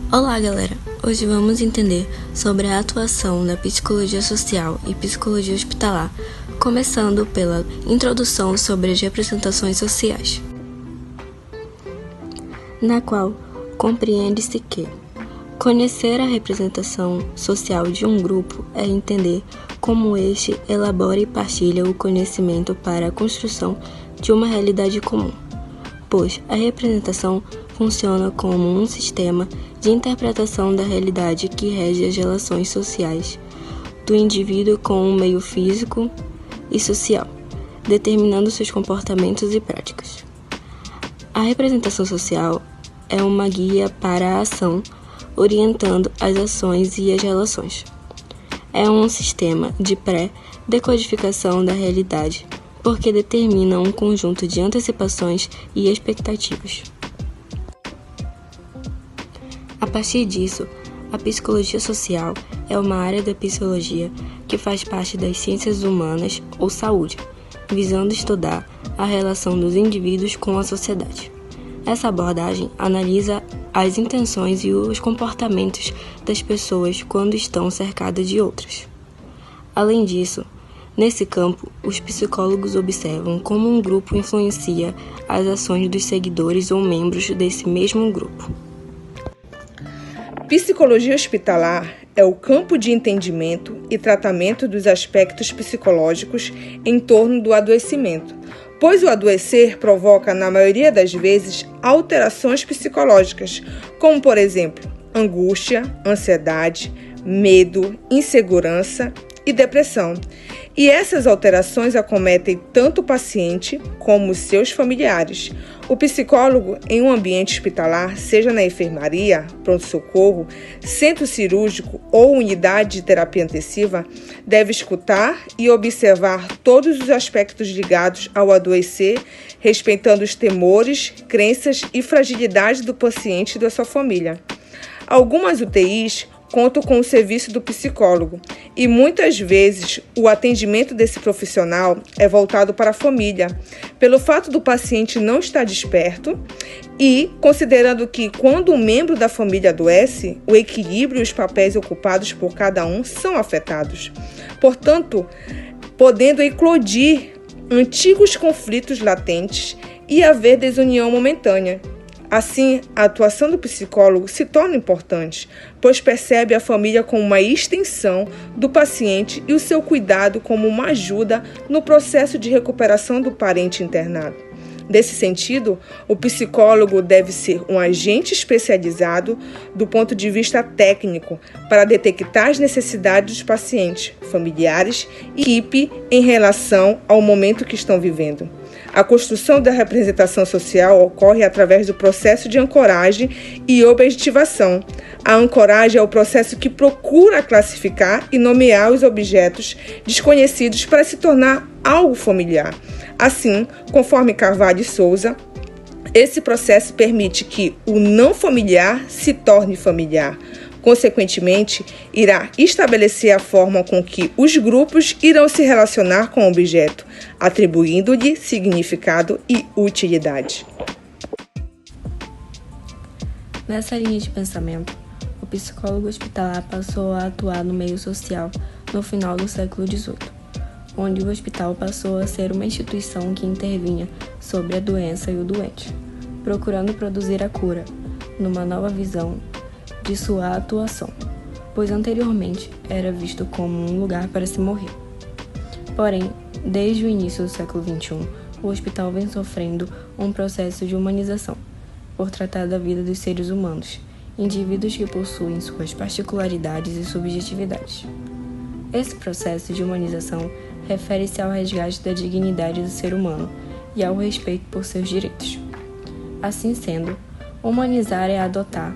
Olá, galera! Hoje vamos entender sobre a atuação da psicologia social e psicologia hospitalar, começando pela introdução sobre as representações sociais, na qual compreende-se que conhecer a representação social de um grupo é entender como este elabora e partilha o conhecimento para a construção de uma realidade comum, pois a representação funciona como um sistema de interpretação da realidade que rege as relações sociais do indivíduo com o meio físico e social, determinando seus comportamentos e práticas. A representação social é uma guia para a ação, orientando as ações e as relações. É um sistema de pré-decodificação da realidade, porque determina um conjunto de antecipações e expectativas. A partir disso, a psicologia social é uma área da psicologia que faz parte das ciências humanas ou saúde, visando estudar a relação dos indivíduos com a sociedade. Essa abordagem analisa as intenções e os comportamentos das pessoas quando estão cercadas de outras. Além disso, nesse campo, os psicólogos observam como um grupo influencia as ações dos seguidores ou membros desse mesmo grupo. Psicologia hospitalar é o campo de entendimento e tratamento dos aspectos psicológicos em torno do adoecimento, pois o adoecer provoca, na maioria das vezes, alterações psicológicas, como, por exemplo, angústia, ansiedade, medo, insegurança e depressão. E essas alterações acometem tanto o paciente como os seus familiares. O psicólogo, em um ambiente hospitalar, seja na enfermaria, pronto-socorro, centro cirúrgico ou unidade de terapia intensiva, deve escutar e observar todos os aspectos ligados ao adoecer, respeitando os temores, crenças e fragilidade do paciente e da sua família. Algumas UTIs contam com o serviço do psicólogo e muitas vezes o atendimento desse profissional é voltado para a família, pelo fato do paciente não estar desperto e considerando que quando um membro da família adoece, o equilíbrio e os papéis ocupados por cada um são afetados. Portanto, podendo eclodir antigos conflitos latentes e haver desunião momentânea. Assim, a atuação do psicólogo se torna importante, pois percebe a família como uma extensão do paciente e o seu cuidado como uma ajuda no processo de recuperação do parente internado. Nesse sentido, o psicólogo deve ser um agente especializado do ponto de vista técnico para detectar as necessidades dos pacientes, familiares e equipe em relação ao momento que estão vivendo. A construção da representação social ocorre através do processo de ancoragem e objetivação. A ancoragem é o processo que procura classificar e nomear os objetos desconhecidos para se tornar algo familiar. Assim, conforme Carvalho e Souza, esse processo permite que o não familiar se torne familiar. Consequentemente, irá estabelecer a forma com que os grupos irão se relacionar com o objeto, atribuindo-lhe significado e utilidade. Nessa linha de pensamento, o psicólogo hospitalar passou a atuar no meio social no final do século XVIII, onde o hospital passou a ser uma instituição que intervinha sobre a doença e o doente, procurando produzir a cura, numa nova visão de sua atuação, pois anteriormente era visto como um lugar para se morrer. Porém, desde o início do século XXI, o hospital vem sofrendo um processo de humanização, por tratar da vida dos seres humanos, indivíduos que possuem suas particularidades e subjetividades. Esse processo de humanização refere-se ao resgate da dignidade do ser humano e ao respeito por seus direitos. Assim sendo, humanizar é adotar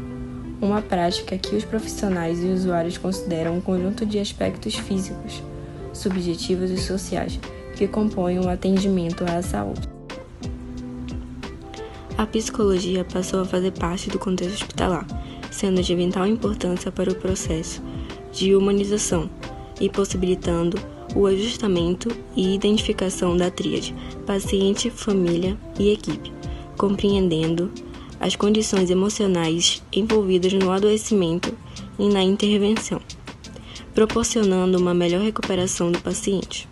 uma prática que os profissionais e usuários consideram um conjunto de aspectos físicos, subjetivos e sociais que compõem o atendimento à saúde. A psicologia passou a fazer parte do contexto hospitalar, sendo de vital importância para o processo de humanização e possibilitando o ajustamento e identificação da tríade paciente, família e equipe, compreendendo as condições emocionais envolvidas no adoecimento e na intervenção, proporcionando uma melhor recuperação do paciente.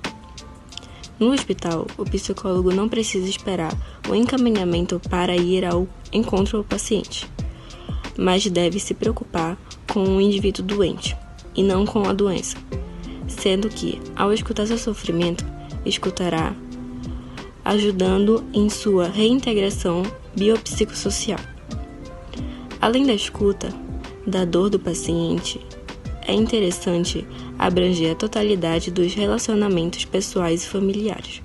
No hospital, o psicólogo não precisa esperar o encaminhamento para ir ao encontro ao paciente, mas deve se preocupar com o indivíduo doente e não com a doença, sendo que, ao escutar seu sofrimento, escutará ajudando em sua reintegração biopsicossocial. Além da escuta da dor do paciente, é interessante abranger a totalidade dos relacionamentos pessoais e familiares,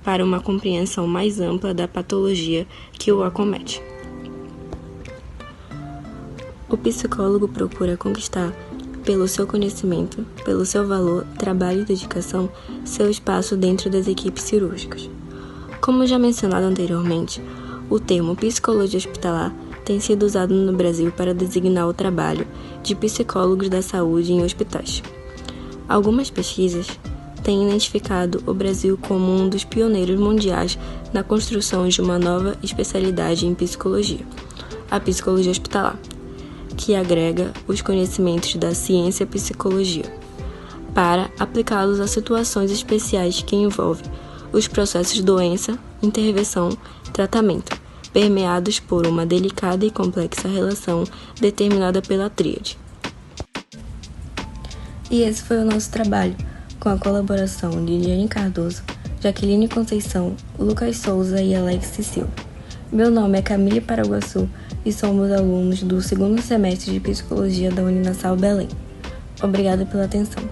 para uma compreensão mais ampla da patologia que o acomete. O psicólogo procura conquistar, pelo seu conhecimento, pelo seu valor, trabalho e dedicação, seu espaço dentro das equipes cirúrgicas. Como já mencionado anteriormente, o termo psicologia hospitalar tem sido usado no Brasil para designar o trabalho de psicólogos da saúde em hospitais. Algumas pesquisas têm identificado o Brasil como um dos pioneiros mundiais na construção de uma nova especialidade em psicologia, a psicologia hospitalar, que agrega os conhecimentos da ciência psicologia para aplicá-los a situações especiais que envolvem os processos de doença, intervenção, tratamento, permeados por uma delicada e complexa relação determinada pela tríade. E esse foi o nosso trabalho, com a colaboração de Liane Cardoso, Jaqueline Conceição, Lucas Souza e Alex Silva. Meu nome é Camille Paraguaçu e somos alunos do 2º semestre de Psicologia da Uninasal Belém. Obrigada pela atenção.